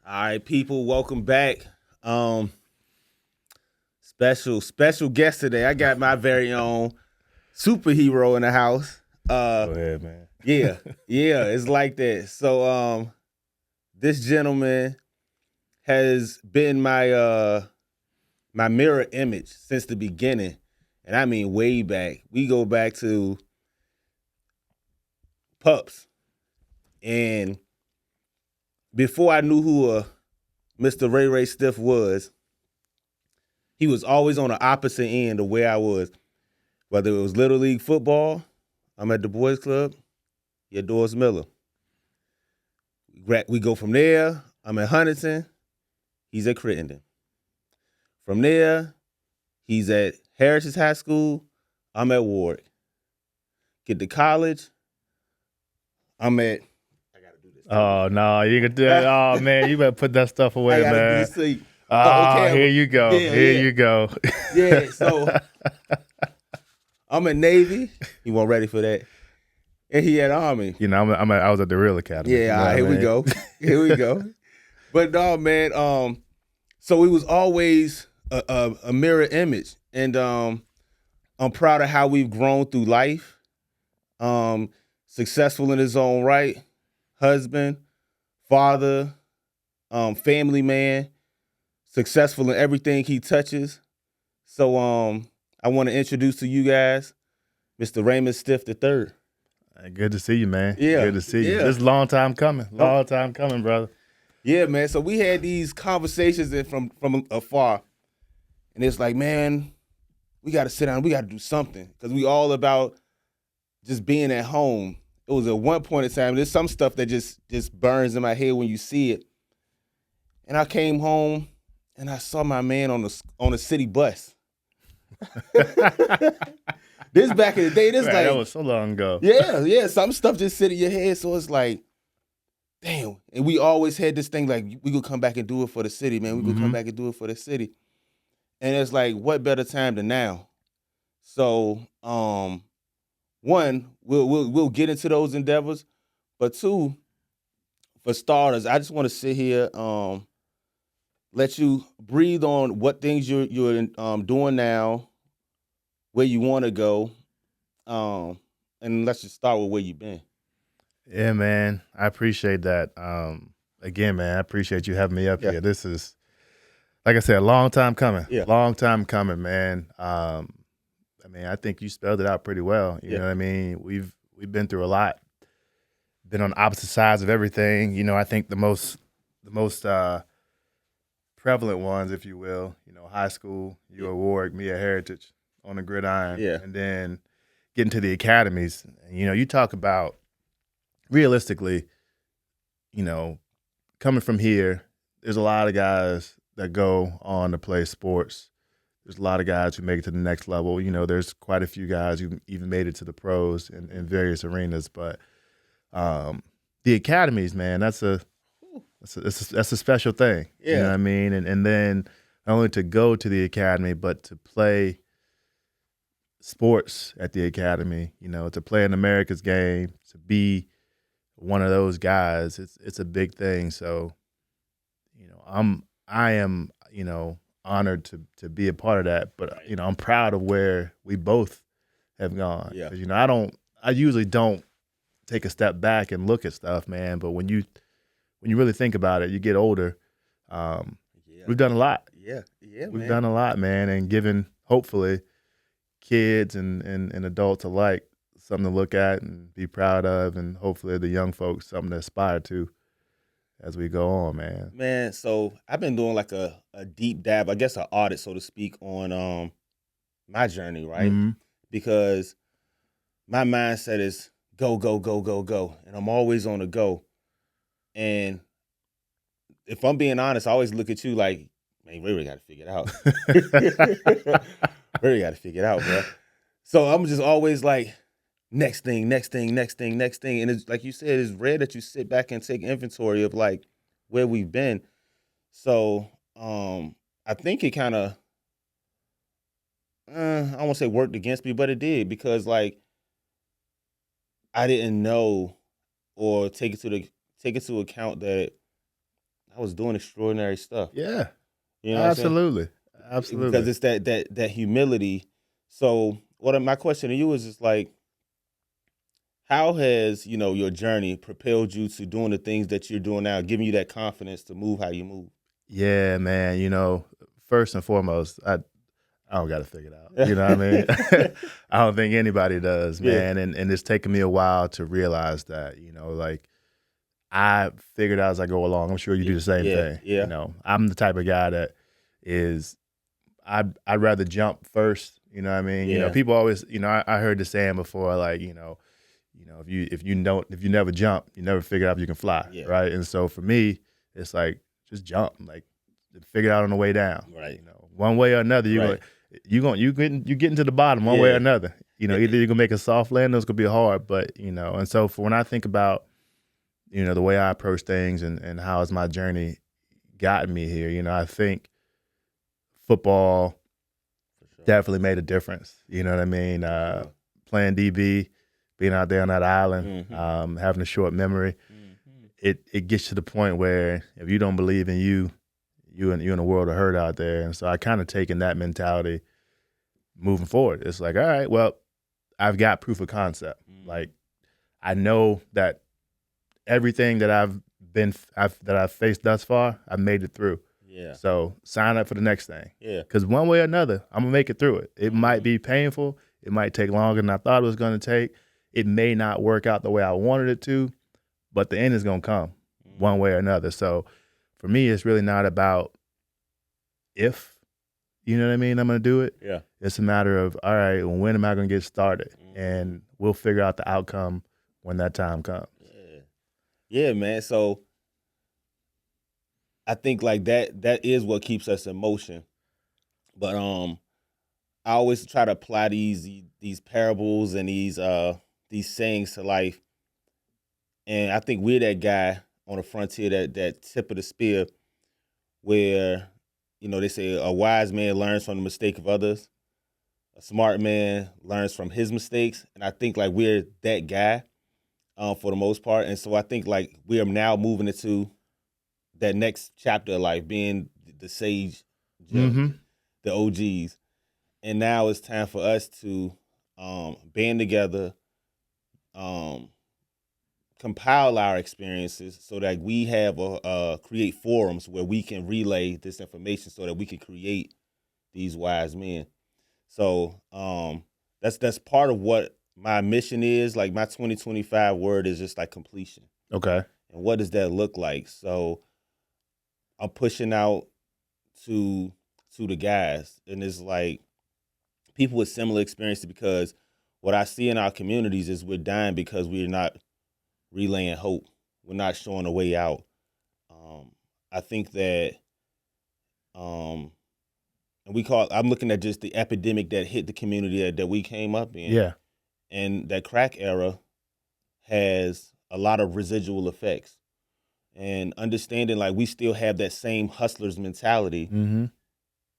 All right, people, welcome back. Um, special guest today. I got my very own superhero in the house. Go ahead, man. Yeah, yeah, it's like that. So, this gentleman has been my mirror image since the beginning, and I mean way back. We go back to pups, and before I knew who Mr. Ray Stith was, he was always on the opposite end of where I was. Whether it was Little League football, I'm at the boys club, he at Doris Miller. We go from there, I'm at Huntington, he's at Crittenden. From there, he's at Heritage High School, I'm at Warwick. Get to college, I'm at, I gotta do this. Oh no, you can do that. Oh man, you better put that stuff away, I gotta do man. this to you. Okay, here you go. Yeah, here yeah. you go. Yeah, so I'm at Navy, he wasn't ready for that. And he at Army. You know, I was at the Real Academy. Yeah, you know all right, here what I we mean? go. Here we go. But no, man. So it was always a mirror image, and I'm proud of how we've grown through life. Successful in his own right, husband, father, family man, successful in everything he touches. So I want to introduce to you guys Mr. Ray Stith III. Good to see you, man. Yeah, Good to see you. yeah. This is a long time coming. Long time coming, brother. Yeah, man. So we had these conversations from afar, and it's like, man, we got to sit down. We got to do something because we all about just being at home. It was at one point in time. There's some stuff that just burns in my head when you see it. And I came home and I saw my man on a city bus. This back in the day. This Man, like that was so long ago. yeah. Some stuff just sit in your head. So it's like, damn. And we always had this thing like, we could come back and do it for the city, man. We could come back and do it for the city. And it's like, what better time than now? So, one, we'll get into those endeavors. But two, for starters, I just want to sit here, let you breathe on what things you're doing now, where you want to go, and let's just start with where you've been. Yeah, man. I appreciate that. Again, man, I appreciate you having me up Yeah. here. This is, like I said, a long time coming. Yeah. Long time coming, man. I mean, I think you spelled it out pretty well. You Yeah. know what I mean? We've been through a lot. Been on opposite sides of everything. You know, I think the most prevalent ones, if you will, you know, high school, you at Warwick, me at Heritage on the gridiron. Yeah. And then getting to the academies. You know, you talk about realistically, you know, coming from here, there's a lot of guys that go on to play sports. There's a lot of guys who make it to the next level. You know, there's quite a few guys who even made it to the pros in various arenas. But the academies, man, that's a special thing. Yeah. You know what I mean? And then not only to go to the academy, but to play sports at the academy, you know, to play an America's game, to be one of those guys, it's a big thing. So, you know, I am, you know, honored to be a part of that. But, you know, I'm proud of where we both have gone. Yeah. 'Cause, you know, I usually don't take a step back and look at stuff, man. But when you really think about it, you get older. Yeah. We've done a lot. Yeah, We've done a lot, man, and given hopefully kids and adults alike something to look at and be proud of, and hopefully the young folks something to aspire to as we go on, man. Man, so I've been doing like a deep dive, I guess an audit, so to speak, on my journey, right? Mhm. Because my mindset is go, go, go, go, go. And I'm always on the go. And if I'm being honest, I always look at you like, man, we really got to figure it out. Really got to figure it out, bro. So I'm just always like, next thing. And it's like you said, it's rare that you sit back and take inventory of like where we've been. So I think it kind of, I won't say worked against me, but it did, because like I didn't know or take into account that I was doing extraordinary stuff. Yeah, You know what I'm saying? absolutely, Because absolutely. it's that humility. So my question to you is just like, how has, your journey propelled you to doing the things that you're doing now, giving you that confidence to move how you move? Yeah, man. First and foremost, I don't got to figure it out. You know what I mean? I don't think anybody does, Yeah. man. And it's taken me a while to realize that, like I figured out as I go along. I'm sure you do the same thing. Yeah. I'm the type of guy that is, I'd rather jump first. You know what I mean? Yeah. People always, I heard the saying before, like, if you never jump, you never figure out if you can fly. Yeah. Right. And so for me, it's like, just jump, like figure it out on the way down. Right. One way or another, you getting to the bottom one way or another. Either you're gonna make a soft land or it's gonna be hard. But and so for when I think about the way I approach things and how has my journey gotten me here, I think football definitely made a difference. You know what I mean? Playing DB, being out there on that island, having a short memory, it gets to the point where if you don't believe in you're in a world of hurt out there. And so I kind of taken that mentality moving forward. It's like, all right, well, I've got proof of concept. Like, I know that everything that I've faced thus far, I've made it through. Yeah. So sign up for the next thing. Yeah. Because one way or another, I'm gonna make it through it. It might be painful. It might take longer than I thought it was gonna take. It may not work out the way I wanted it to, but the end is gonna come one way or another. So for me, it's really not about if, I'm going to do it. Yeah. It's a matter of, all right, well, when am I going to get started? And we'll figure out the outcome when that time comes. Yeah, man. So I think like that is what keeps us in motion. But I always try to apply these parables and these sayings to life. And I think we're that guy on the frontier, that tip of the spear, where they say a wise man learns from the mistake of others, a smart man learns from his mistakes, and I think like we're that guy for the most part. And so I think like we are now moving into that next chapter of life, being the sage, the OGs, and now it's time for us to band together, compile our experiences so that we have create forums where we can relay this information so that we can create these wise men. So that's part of what my mission is. Like my 2025 word is just like completion. Okay. And what does that look like? So I'm pushing out to the guys, and it's like people with similar experiences, because what I see in our communities is we're dying because we're not relaying hope. We're not showing a way out. I think that, and I'm looking at just the epidemic that hit the community that we came up in. Yeah. And that crack era has a lot of residual effects. And understanding like we still have that same hustler's mentality,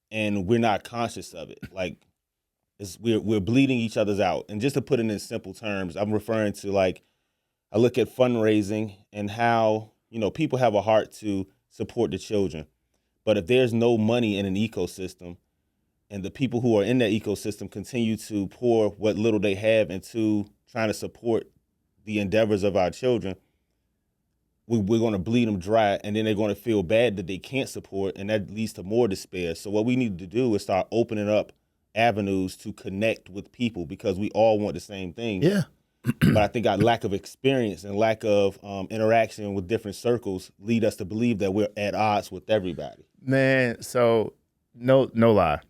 and we're not conscious of it. Like we're bleeding each other's out. And just to put it in simple terms, I'm referring to like, I look at fundraising and how, people have a heart to support the children. But if there's no money in an ecosystem and the people who are in that ecosystem continue to pour what little they have into trying to support the endeavors of our children, we're going to bleed them dry, and then they're going to feel bad that they can't support, and that leads to more despair. So what we need to do is start opening up avenues to connect with people, because we all want the same thing. Yeah. But I think our lack of experience and lack of interaction with different circles lead us to believe that we're at odds with everybody. Man, so no lie.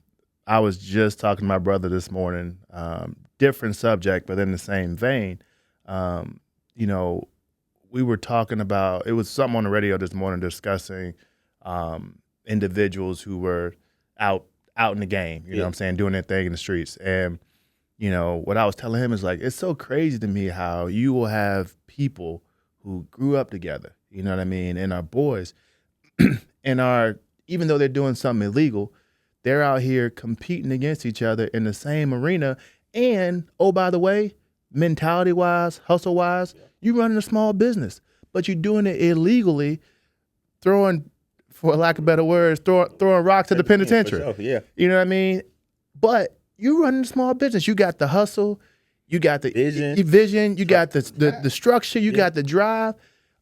I was just talking to my brother this morning, different subject, but in the same vein. We were talking about, it was something on the radio this morning discussing individuals who were out in the game, you know what I'm saying, doing their thing in the streets. And what I was telling him is like, it's so crazy to me how you will have people who grew up together, you know what I mean, and are boys, and even though they're doing something illegal, they're out here competing against each other in the same arena. And, oh, by the way, mentality-wise, hustle-wise, you running a small business, but you're doing it illegally, throwing for lack of better words, throwing rocks at the penitentiary. For sure, yeah. You know what I mean? But you run a small business. You got the hustle. You got the vision. You got the structure. You got the drive.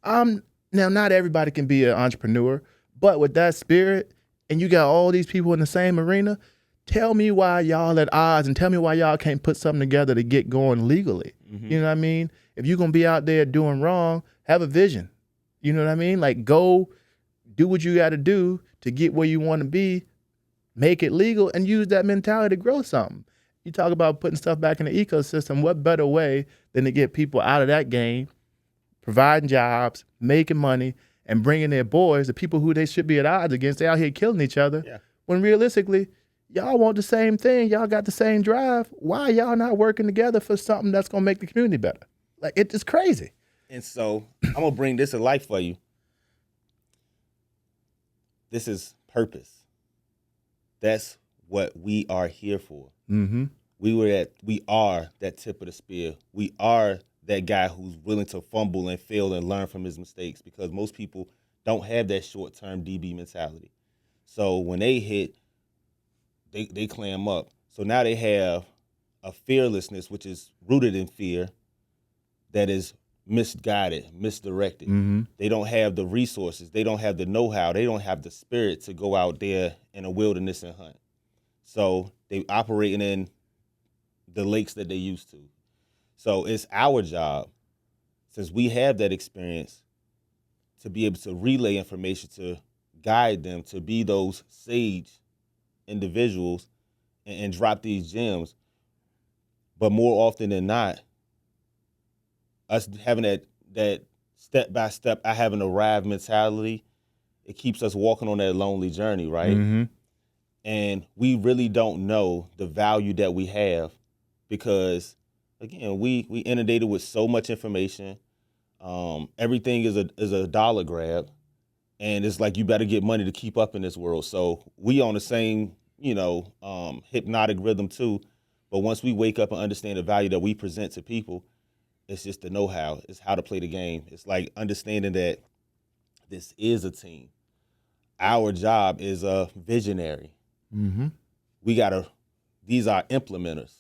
Now, not everybody can be an entrepreneur, but with that spirit, and you got all these people in the same arena, tell me why y'all at odds, and tell me why y'all can't put something together to get going legally. You know what I mean? If you're going to be out there doing wrong, have a vision. You know what I mean? Like, go do what you got to do to get where you want to be, make it legal, and use that mentality to grow something. You talk about putting stuff back in the ecosystem. What better way than to get people out of that game, providing jobs, making money, and bringing their boys, the people who they should be at odds against, they out here killing each other. Yeah. When realistically, y'all want the same thing. Y'all got the same drive. Why y'all not working together for something that's going to make the community better? Like, it's crazy. And so I'm going to bring this to life for you. This is purpose. That's what we are here for. Mm-hmm. We are that tip of the spear. We are that guy who's willing to fumble and fail and learn from his mistakes, because most people don't have that short-term DB mentality. So when they hit, they clam up. So now they have a fearlessness, which is rooted in fear, that is misguided, misdirected. Mm-hmm. They don't have the resources. They don't have the know-how. They don't have the spirit to go out there in a wilderness and hunt. So they operating in the lakes that they used to. So it's our job, since we have that experience, to be able to relay information, to guide them, to be those sage individuals and drop these gems. But more often than not, us having that step-by-step, I haven't arrived mentality, it keeps us walking on that lonely journey, right? Mm-hmm. And we really don't know the value that we have, because, again, we inundated with so much information. Everything is a dollar grab, and it's like you better get money to keep up in this world. So we on the same, hypnotic rhythm too. But once we wake up and understand the value that we present to people, it's just the know-how. It's how to play the game. It's like understanding that this is a team. Our job is a visionary. Mm-hmm. These are implementers.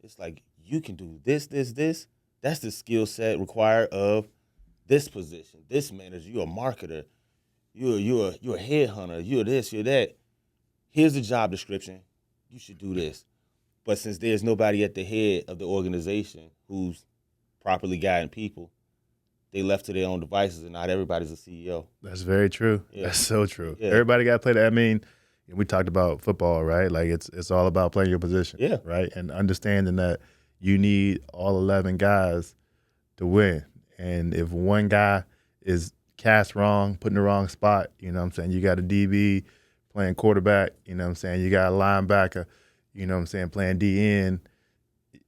It's like, you can do this. That's the skill set required of this position, this manager. You're a marketer. You're a headhunter. You're this, you're that. Here's the job description. You should do this. But since there's nobody at the head of the organization who's properly guiding people, they left to their own devices, and not everybody's a CEO. That's very true. Yeah. That's so true. Yeah. Everybody got to play that. I mean, we talked about football, right? Like, it's all about playing your position, yeah, right? And understanding that you need all 11 guys to win. And if one guy is cast wrong, put in the wrong spot, you know what I'm saying? You got a DB playing quarterback, you know what I'm saying? You got a linebacker, you know what I'm saying, playing DN.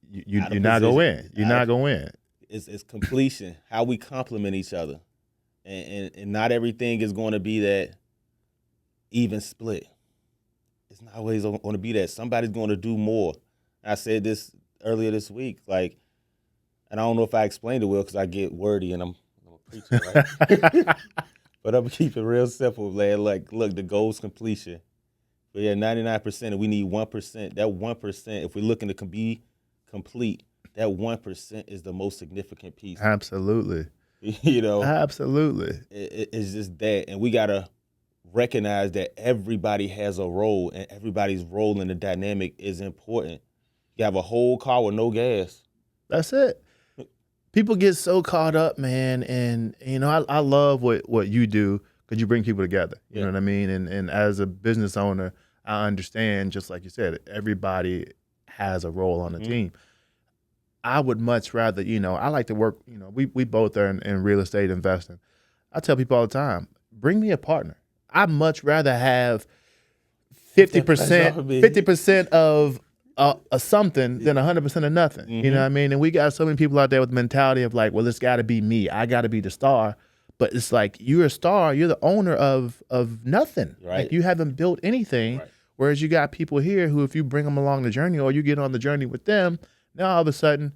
You're not going to win. You're not going to win. It's completion, how we complement each other. And not everything is going to be that even split. It's not always going to be that. Somebody's going to do more. I said this earlier this week, like, and I don't know if I explained it well because I get wordy and I'm a preacher, right? But I'm going to keep it real simple, man. Like, look, the goal is completion. But yeah, 99%, and we need 1%. That 1%, if we're looking to be complete, that 1% is the most significant piece. Absolutely. Absolutely. It's just that. And we got to recognize that everybody has a role, and everybody's role in the dynamic is important. You have a whole car with no gas. That's it. People get so caught up, man, and I love what you do, because you bring people together. You know what I mean? And as a business owner, I understand, just like you said, everybody has a role on the team. I would much rather, I like to work, we both are in real estate investing. I tell people all the time, bring me a partner. I'd much rather have 50% of something than 100% of nothing. You know what I mean? And we got so many people out there with the mentality of like, well, it's got to be me. I got to be the star. But it's like, you're a star. You're the owner of nothing. Right. Like, you haven't built anything. Right. Whereas you got people here who, if you bring them along the journey, or you get on the journey with them, now all of a sudden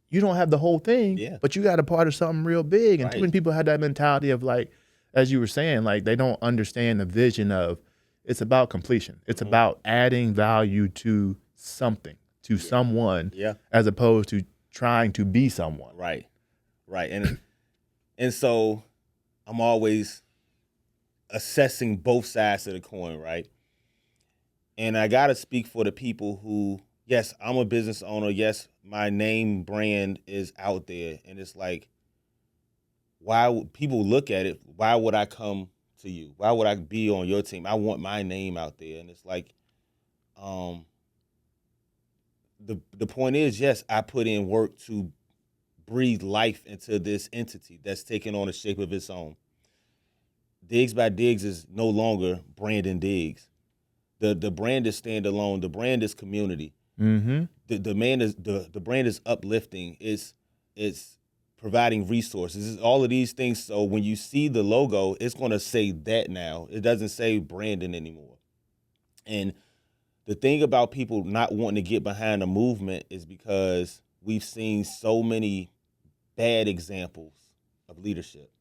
you don't have the whole thing, but you got a part of something real big. And too many people have that mentality of like, as you were saying, like they don't understand the vision of it's about completion. It's about adding value to something, to someone, Yeah. as opposed to trying to be someone. Right. And so I'm always assessing both sides of the coin, right? And I got to speak for the people who, yes, I'm a business owner. Yes, my name brand is out there. And it's like, why would people look at it? Why would I come to you? Why would I be on your team? I want my name out there. And it's like, the point is, yes, I put in work to breathe life into this entity that's taking on a shape of its own. Diggs by Diggs is no longer Brandon Diggs. The brand is standalone. The brand is community. Mm-hmm. The brand is uplifting. It's providing resources. It's all of these things. So when you see the logo, it's going to say that now. It doesn't say Brandon anymore. And the thing about people not wanting to get behind a movement is because we've seen so many bad examples of leadership.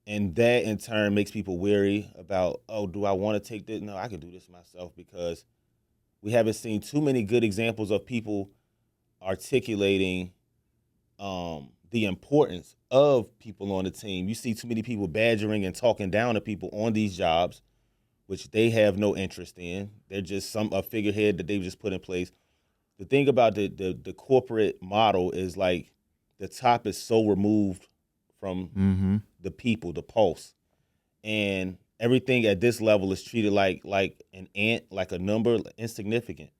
And that in turn makes people weary about, oh, do I want to take this? No, I can do this myself, because we haven't seen too many good examples of people articulating the importance of people on the team. You see too many people badgering and talking down to people on these jobs, which they have no interest in. They're just a figurehead that they've just put in place. The thing about the corporate model is like the top is so removed from the people, the pulse, and everything at this level is treated like an ant, like a number, insignificant.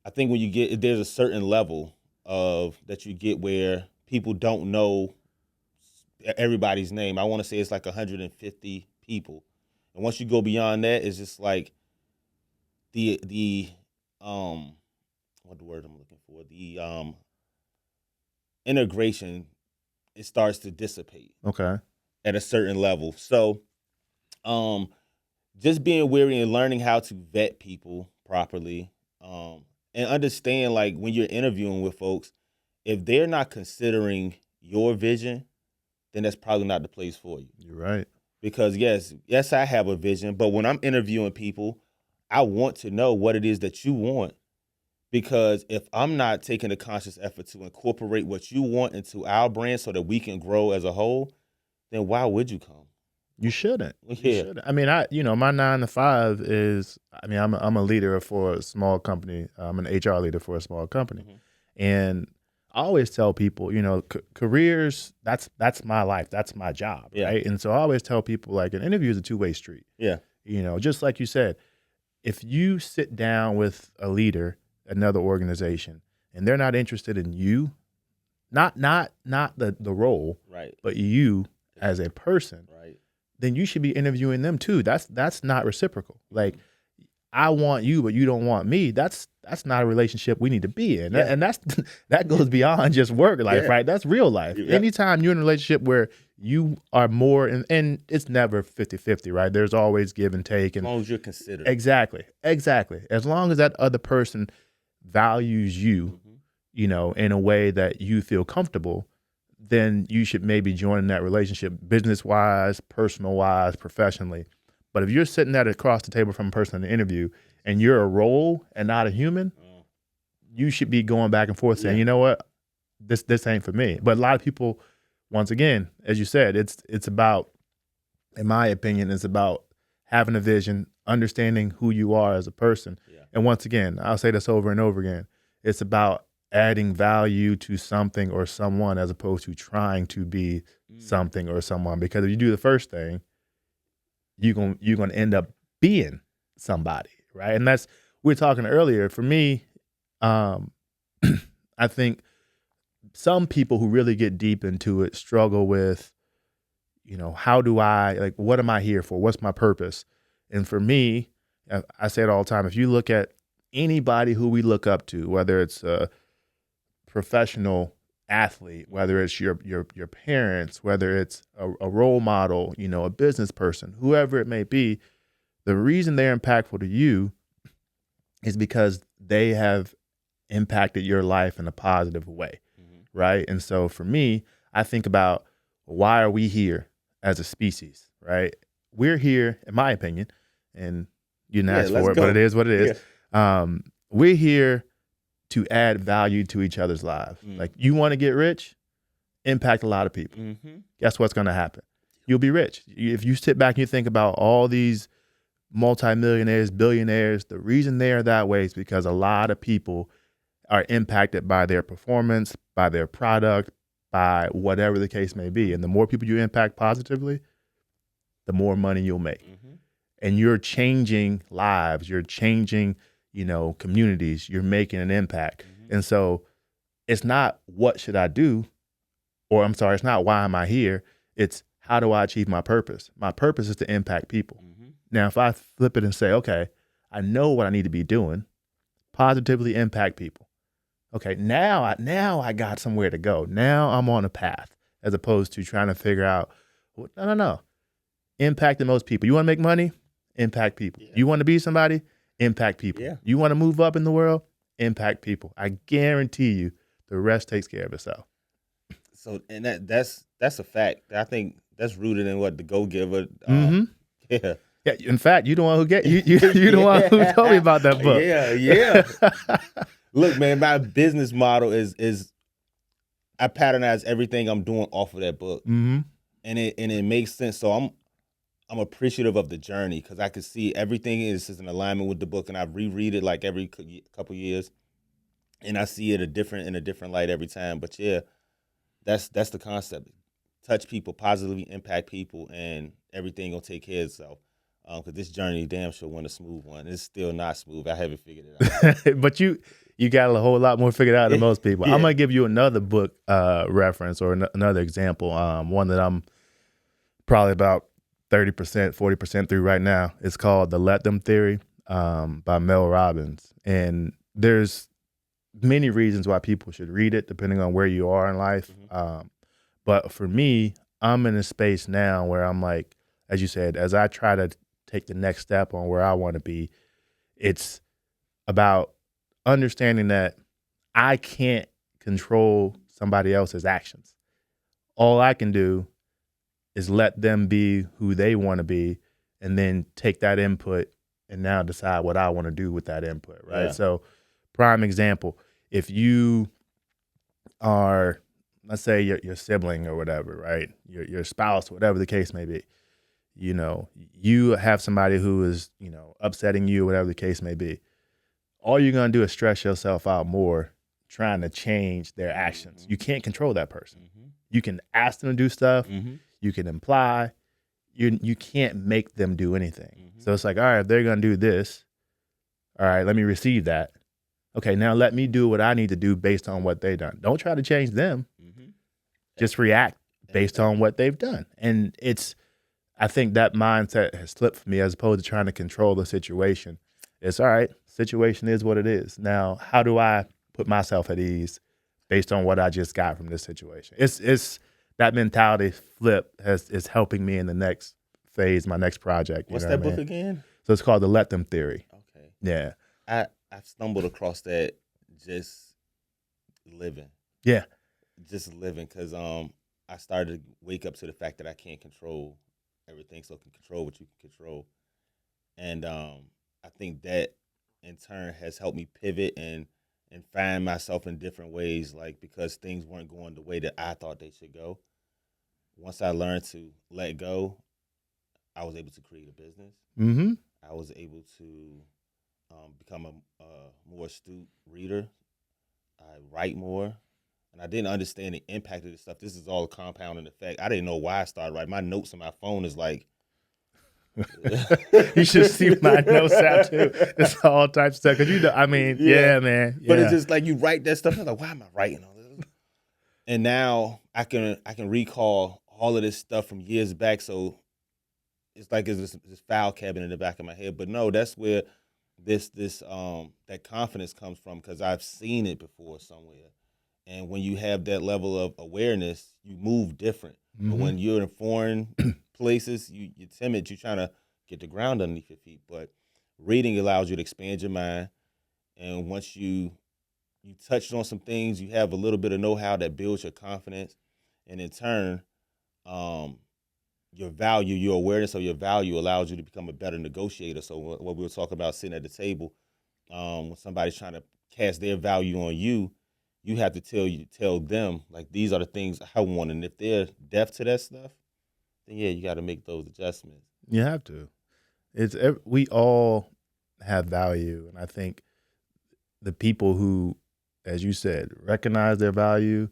I think when there's a certain level of that you get where people don't know everybody's name. I want to say it's like 150 people, and once you go beyond that, it's just like the what the word I'm looking for, the integration, it starts to dissipate. Okay. At a certain level. So just being weary and learning how to vet people properly, and understand, like, when you're interviewing with folks, if they're not considering your vision, then that's probably not the place for you. You're right. Because yes, I have a vision, but when I'm interviewing people, I want to know what it is that you want. Because if I'm not taking a conscious effort to incorporate what you want into our brand so that we can grow as a whole, then why would you come? You shouldn't. Yeah. You shouldn't. I mean, my 9 to 5 is, I mean, I'm a leader for a small company. I'm an HR leader for a small company. And I always tell people, careers, that's my life. That's my job, right? And so I always tell people, like, an interview is a two-way street. Yeah. Just like you said, if you sit down with a leader, another organization, and they're not interested in you, not the role, right, but you as a person, right, then you should be interviewing them too. That's not reciprocal. Like, I want you, but you don't want me. That's not a relationship we need to be in. And that goes beyond just work life, right? That's real life. Anytime you're in a relationship where you are more, and it's never 50-50, right? There's always give and take. And as long as you're considered. Exactly. As long as that other person values you, in a way that you feel comfortable, then you should maybe join in that relationship, business-wise, personal-wise, professionally. But if you're sitting at across the table from a person in the interview and you're a role and not a human, you should be going back and forth saying, you know what, this ain't for me. But a lot of people, once again, as you said, it's about, in my opinion, it's about having a vision, understanding who you are as a person. Yeah. And once again, I'll say this over and over again, it's about adding value to something or someone as opposed to trying to be something or someone. Because if you do the first thing, you're gonna end up being somebody, right? And that's, we were talking earlier. For me, I think some people who really get deep into it struggle with, how do what am I here for? What's my purpose? And for me, I say it all the time, if you look at anybody who we look up to, whether it's a professional athlete, whether it's your parents, whether it's a role model, a business person, whoever it may be, the reason they're impactful to you is because they have impacted your life in a positive way, right? And so for me, I think about, why are we here as a species, right? We're here, in my opinion, and you didn't Yeah, ask let's for it, but go. it is what it is. Yeah. We're here to add value to each other's lives. Like, you want to get rich, impact a lot of people. Mm-hmm. Guess what's going to happen? You'll be rich. If you sit back and you think about all these multimillionaires, billionaires, the reason they are that way is because a lot of people are impacted by their performance, by their product, by whatever the case may be. And the more people you impact positively, the more money you'll make. Mm-hmm. And you're changing lives, you're changing, communities, you're making an impact. Mm-hmm. And so it's not what should I do, or I'm sorry, it's not why am I here, it's how do I achieve my purpose? My purpose is to impact people. Mm-hmm. Now, if I flip it and say, okay, I know what I need to be doing, positively impact people. Okay, now I got somewhere to go. Now I'm on a path, as opposed to trying to figure out, no. Impact the most people. You want to make money? Impact people. Yeah. You want to be somebody? Impact people. Yeah. You want to move up in the world? Impact people. I guarantee you the rest takes care of itself. So, and that's a fact. I think that's rooted in what the Go Giver. Yeah. Yeah. In fact, you the one who you the one who told me about that book. Yeah. Look, man, my business model is I patternized everything I'm doing off of that book, Mm-hmm. and it makes sense. So I'm appreciative of the journey because I could see everything is in alignment with the book, and I reread it like every couple years, and I see it in a different light every time. But yeah, that's the concept: touch people, positively impact people, and everything will take care of itself. Because this journey, damn sure, wasn't a smooth one. It's still not smooth. I haven't figured it out. But you got a whole lot more figured out than most people. Yeah. I'm gonna give you another book reference or another example. One that I'm probably about 30%, 40% through right now. It's called The Let Them Theory by Mel Robbins. And there's many reasons why people should read it, depending on where you are in life. Mm-hmm. But for me, I'm in a space now where I'm like, as you said, as I try to take the next step on where I want to be, it's about understanding that I can't control somebody else's actions. All I can do is let them be who they want to be, and then take that input and now decide what I want to do with that input, right? Yeah. So, prime example, if you are, let's say your sibling or whatever, right? Your spouse, whatever the case may be, you have somebody who is, upsetting you, whatever the case may be. All you're going to do is stress yourself out more trying to change their actions. Mm-hmm. You can't control that person. Mm-hmm. You can ask them to do stuff. Mm-hmm. You can imply. You can't make them do anything. Mm-hmm. So it's like, all right, if they're going to do this, all right, let me receive that. Okay, now let me do what I need to do based on what they've done. Don't try to change them. Mm-hmm. Just react based on what they've done. And I think that mindset has slipped for me, as opposed to trying to control the situation. It's all right, situation is what it is. Now, how do I put myself at ease based on what I just got from this situation? It's that mentality flip is helping me in the next phase, my next project. What's that book again? So it's called The Let Them Theory. Okay. Yeah. I stumbled across that just living. Yeah. Just living, because I started to wake up to the fact that I can't control everything, so I can control what you can control. And I think that in turn has helped me pivot and find myself in different ways, like, because things weren't going the way that I thought they should go. Once I learned to let go, I was able to create a business. Mm-hmm. I was able to become a more astute reader. I write more. And I didn't understand the impact of this stuff. This is all a compounding effect. I didn't know why I started writing. My notes on my phone is like... You should see my notes out too. It's all types of stuff. Because yeah, man. Yeah. But it's just like you write that stuff. I'm like, why am I writing all this? And now I can recall all of this stuff from years back. So it's like it's this file cabinet in the back of my head. But no, that's where this that confidence comes from, because I've seen it before somewhere. And when you have that level of awareness, you move different. Mm-hmm. But when you're in foreign places, you're timid. You're trying to get the ground underneath your feet. But reading allows you to expand your mind. And once you touched on some things, you have a little bit of know-how that builds your confidence. And in turn, your value, your awareness of your value allows you to become a better negotiator. So what we were talking about sitting at the table, when somebody's trying to cast their value on you, you have to tell them like these are the things I want, and if they're deaf to that stuff, then yeah, you got to make those adjustments. You have to. We all have value, and I think the people who, as you said, recognize their value,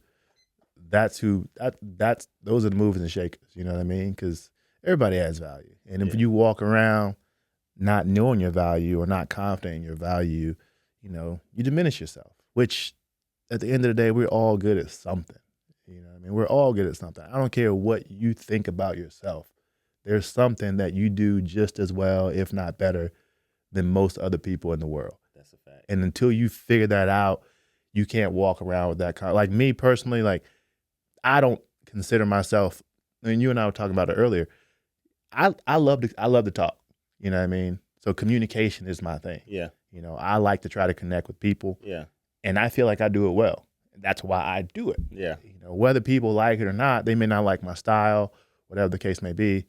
that's those are the movers and shakers. You know what I mean? Because everybody has value, and if you walk around not knowing your value or not confident in your value, you diminish yourself. Which, at the end of the day, we're all good at something. You know what I mean? We're all good at something. I don't care what you think about yourself. There's something that you do just as well, if not better, than most other people in the world. That's a fact. And until you figure that out, you can't walk around with that kind. Like me personally, like I don't consider myself. I mean, you and I were talking about it earlier. I love to talk. You know what I mean? So communication is my thing. Yeah. I like to try to connect with people. Yeah. And I feel like I do it well. That's why I do it. Yeah. Whether people like it or not, they may not like my style, whatever the case may be.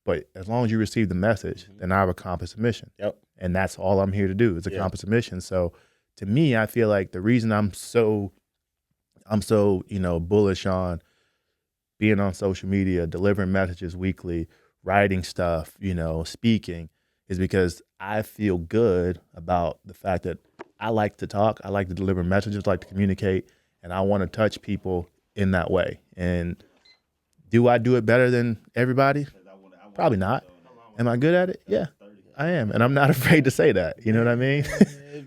But as long as you receive the message, then I've accomplished the mission. Yep. And that's all I'm here to do is accomplish the mission. So to me, I feel like the reason I'm so bullish on being on social media, delivering messages weekly, writing stuff, speaking, is because I feel good about the fact that I like to talk, I like to deliver messages, like to communicate, and I want to touch people in that way. And do I do it better than everybody? Probably not. Am I good at it? Yeah, I am. And I'm not afraid to say that. You know what I mean?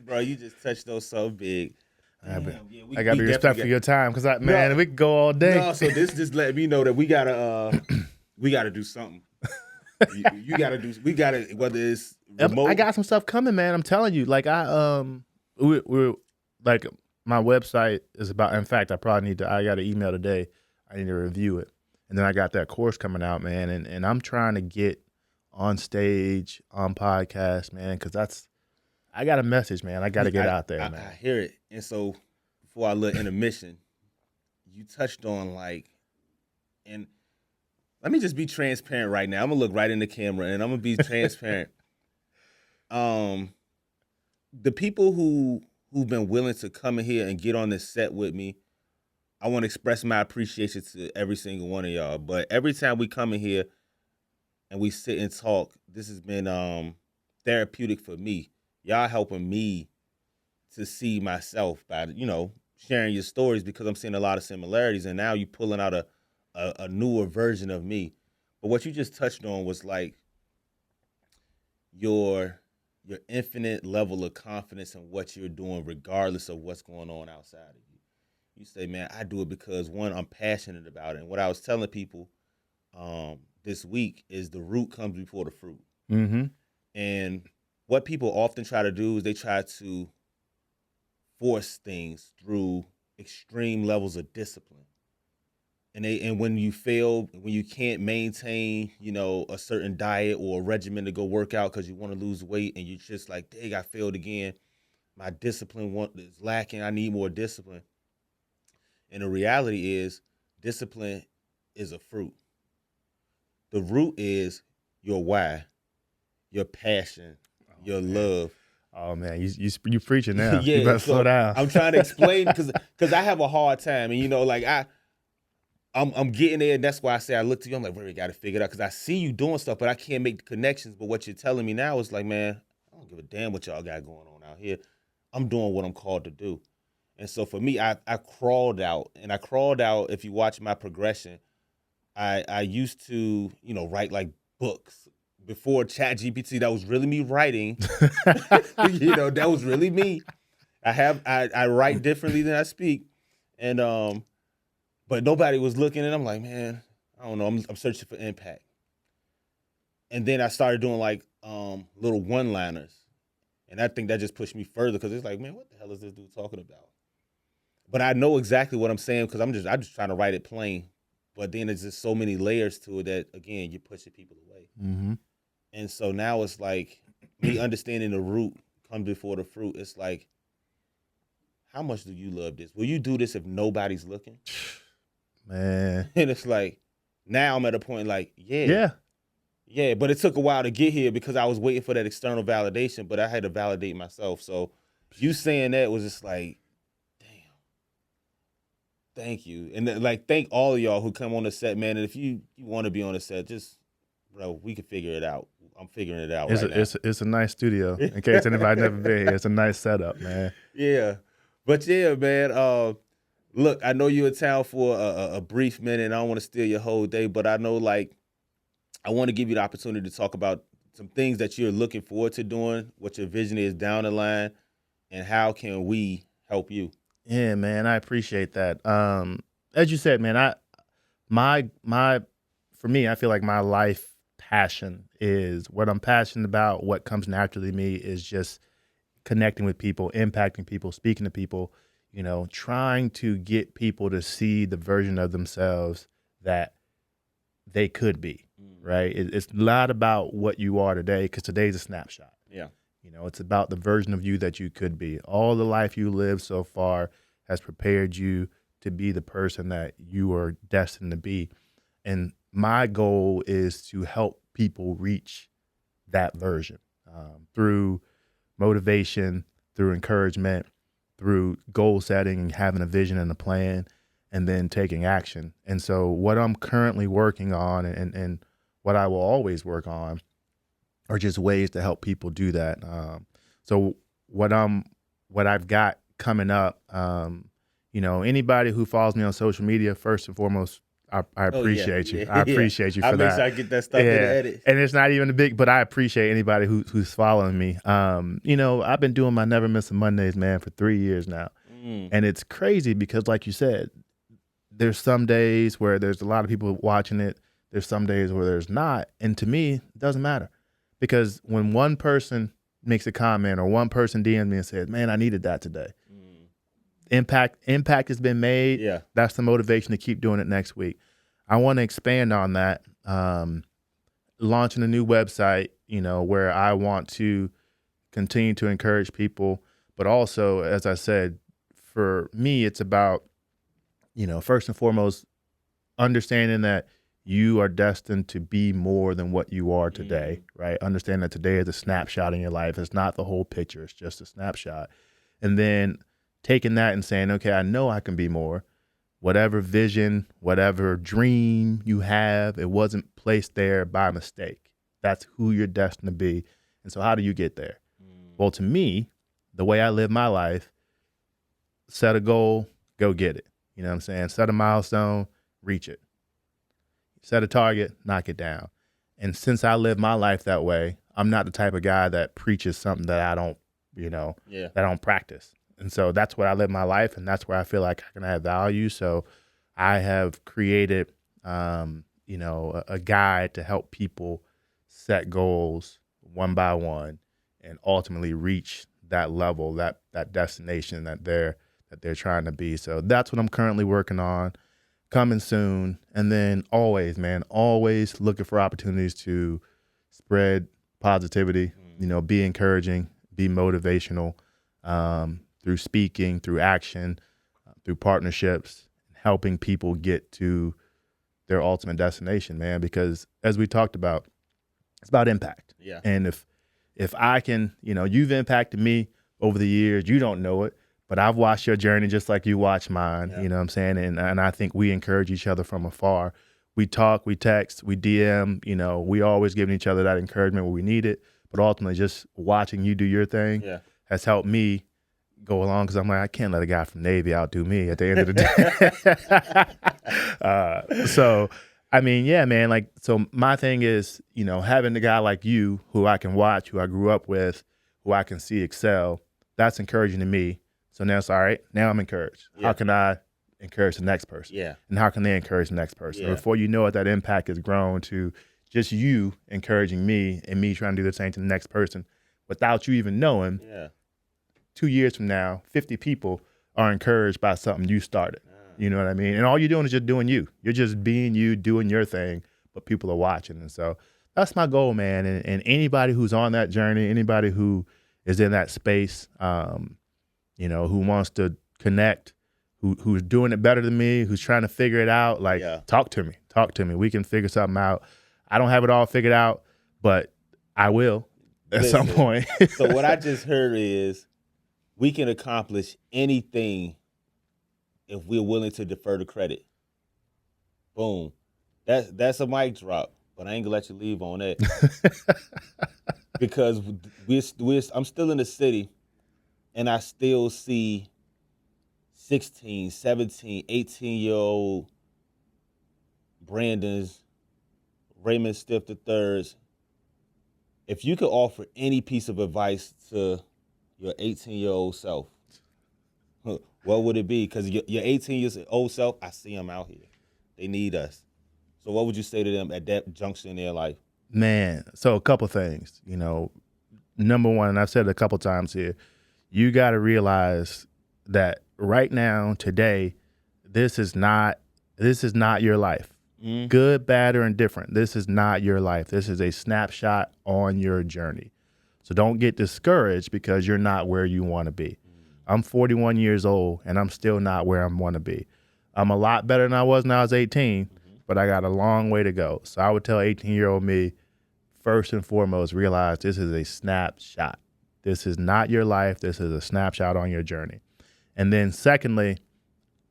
Bro, you just touched those so big. I got to be respectful for your time because, we could go all day. No, so this just let me know that we got to do something. You got to we got to, whether it's remote. I got some stuff coming, man. I'm telling you. Like, we're like, my website is about, in fact, I got an email today. I need to review it. And then I got that course coming out, man, and I'm trying to get on stage, on podcasts, man, because I got a message, man. I got to get out there, man. I hear it. And so before our little intermission, you touched on and let me just be transparent right now. I'm going to look right in the camera, and I'm going to be transparent. The people who've been willing to come in here and get on this set with me, I want to express my appreciation to every single one of y'all. But every time we come in here and we sit and talk, this has been therapeutic for me. Y'all helping me to see myself by, sharing your stories, because I'm seeing a lot of similarities, and now you pulling out a newer version of me. But what you just touched on was like your infinite level of confidence in what you're doing, regardless of what's going on outside of you. You say, man, I do it because, one, I'm passionate about it. And what I was telling people this week is the root comes before the fruit. Mm-hmm. And what people often try to do is they try to force things through extreme levels of discipline. And when you fail, when you can't maintain, a certain diet or a regimen to go work out because you want to lose weight, and you're just like, dang, I failed again. My discipline is lacking. I need more discipline. And the reality is, discipline is a fruit. The root is your why, your passion, your love. Oh man, you preaching now. Yeah, you better slow down. I'm trying to explain because I have a hard time, and I'm getting there, and that's why I say I look to you. I'm like, Ray, got to figure it out, because I see you doing stuff, but I can't make the connections. But what you're telling me now is like, man, I don't give a damn what y'all got going on out here. I'm doing what I'm called to do. And so for me, I crawled out, if you watch my progression, I used to, write like books before ChatGPT. That was really me writing. That was really me. I write differently than I speak. And, but nobody was looking, and I'm like, man, I don't know. I'm searching for impact. And then I started doing like little one-liners. And I think that just pushed me further, because it's like, man, what the hell is this dude talking about? But I know exactly what I'm saying, because I'm just trying to write it plain. But then there's just so many layers to it that, again, you're pushing people away. Mm-hmm. And so now it's like me understanding the root comes before the fruit. It's like, how much do you love this? Will you do this if nobody's looking? Man. And it's like, now I'm at a point like, Yeah. yeah, but it took a while to get here because I was waiting for that external validation, but I had to validate myself. So you saying that was just like, damn, thank you. And like, thank all of y'all who come on the set, man. And if you want to be on the set, just, bro, we can figure it out. I'm figuring it out right now. It's a nice studio. In case anybody never been here, it's a nice setup, man. Yeah. But yeah, man, look, I know you're in town for a brief minute, and I don't want to steal your whole day, but I know, like, I want to give you the opportunity to talk about some things that you're looking forward to doing, what your vision is down the line, and how can we help you? Yeah, man, I appreciate that. As you said, man, for me, I feel like my life passion is what I'm passionate about. What comes naturally to me is just connecting with people, impacting people, speaking to people, trying to get people to see the version of themselves that they could be, right? It's not about what you are today, because today's a snapshot. Yeah. It's about the version of you that you could be. All the life you lived so far has prepared you to be the person that you are destined to be. And my goal is to help people reach that version through motivation, through encouragement, through goal setting and having a vision and a plan, and then taking action. And so what I'm currently working on and what I will always work on are just ways to help people do that. So what I've got coming up, anybody who follows me on social media, first and foremost, I appreciate you. I appreciate you for that. I make sure I get that stuff in the edit. And it's not even but I appreciate anybody who's following me. I've been doing my Never Missing Mondays, man, for 3 years now. And it's crazy because, like you said, there's some days where there's a lot of people watching it. There's some days where there's not. And to me, it doesn't matter. Because when one person makes a comment or one person DMs me and says, man, I needed that today. Impact has been made. Yeah. That's the motivation to keep doing it next week. I want to expand on that, launching a new website, where I want to continue to encourage people. But also, as I said, for me, it's about, first and foremost, understanding that you are destined to be more than what you are today, right? Understand that today is a snapshot in your life. It's not the whole picture. It's just a snapshot. And then taking that and saying, okay, I know I can be more. Whatever vision, whatever dream you have, it wasn't placed there by mistake. That's who you're destined to be. And so how do you get there? Well, to me, the way I live my life, set a goal, go get it. You know what I'm saying? Set a milestone, reach it. Set a target, knock it down. And since I live my life that way, I'm not the type of guy that preaches something that I don't, that I don't practice. And so that's what I live my life, and that's where I feel like I can add value. So I have created, a guide to help people set goals one by one and ultimately reach that level, that destination that they're trying to be. So that's what I'm currently working on, coming soon. And then always looking for opportunities to spread positivity, be encouraging, be motivational, through speaking, through action, through partnerships, helping people get to their ultimate destination, man. Because as we talked about, it's about impact. Yeah. And if I can, you've impacted me over the years. You don't know it, but I've watched your journey just like you watched mine. Yeah. You know what I'm saying? And I think we encourage each other from afar. We talk, we text, we DM. We always giving each other that encouragement when we need it. But ultimately, just watching you do your thing has helped me go along, because I'm like, I can't let a guy from Navy outdo me at the end of the day. So, I mean, yeah, man, like, so my thing is, having a guy like you who I can watch, who I grew up with, who I can see excel, that's encouraging to me. So now it's all right. Now I'm encouraged. Yeah. How can I encourage the next person? Yeah. And how can they encourage the next person? Yeah. Before you know it, that impact has grown to just you encouraging me and me trying to do the same to the next person without you even knowing. Yeah. 2 years from now, 50 people are encouraged by something you started. You know what I mean? And all you're doing is just doing you. You're just being you, doing your thing, but people are watching. And so that's my goal, man. And anybody who's on that journey, anybody who is in that space, who wants to connect, who's doing it better than me, who's trying to figure it out, talk to me. Talk to me. We can figure something out. I don't have it all figured out, but I will at some point. So what I just heard is we can accomplish anything if we're willing to defer the credit. Boom. That's a mic drop, but I ain't gonna let you leave on that. Because I'm still in the city, and I still see 16, 17, 18-year-old Brandons, Ray Stith III. If you could offer any piece of advice to your 18-year-old self, what would it be? Because your 18-year-old self, I see them out here. They need us. So what would you say to them at that junction in their life? Man, so a couple things. Number one, and I've said it a couple times here, you got to realize that right now, today, this is not your life. Good, bad, or indifferent. This is not your life. This is a snapshot on your journey. So don't get discouraged because you're not where you want to be. I'm 41 years old, and I'm still not where I want to be. I'm a lot better than I was when I was 18, but I got a long way to go. So I would tell 18-year-old me, first and foremost, realize this is a snapshot. This is not your life. This is a snapshot on your journey. And then secondly,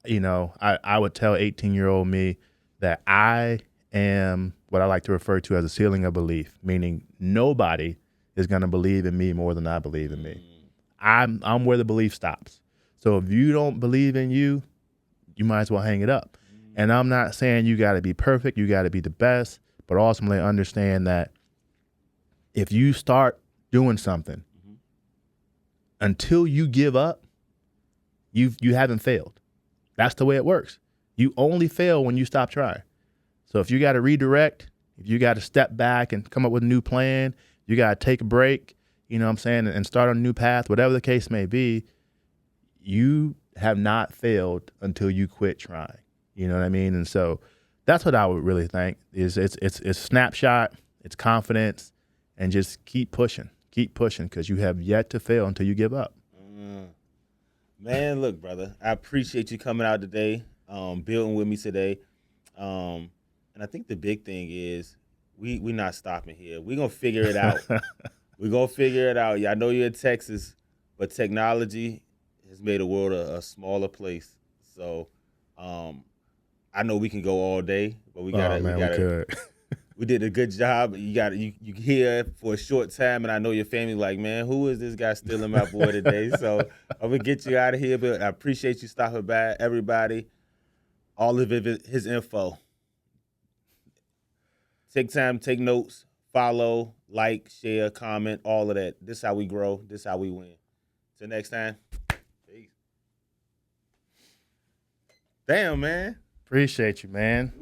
I would tell 18-year-old me that I am what I like to refer to as a ceiling of belief, meaning nobody is going to believe in me more than I believe in me. I'm where the belief stops. So if you don't believe in you, you might as well hang it up. And I'm not saying you got to be perfect, you got to be the best, but ultimately understand that if you start doing something until you give up, you haven't failed. That's the way it works. You only fail when you stop trying. So if you got to redirect, if you got to step back and come up with a new plan, you got to take a break, and start on a new path, whatever the case may be, you have not failed until you quit trying. You know what I mean? And so that's what I would really think is it's snapshot, it's confidence, and just keep pushing because you have yet to fail until you give up. Man, look, brother, I appreciate you coming out today, building with me today. And I think the big thing is we not stopping here. We're going to figure it out. We're going to figure it out. Yeah, I know you're in Texas, but technology has made the world a smaller place. So I know we can go all day, but we gotta. We did a good job. You here for a short time, and I know your family like, man, who is this guy stealing my boy today? So I'm gonna get you out of here, but I appreciate you stopping by, everybody. All of his info. Take time, take notes, follow, like, share, comment, all of that. This is how we grow. This is how we win. Till next time. Peace. Damn, man. Appreciate you, man.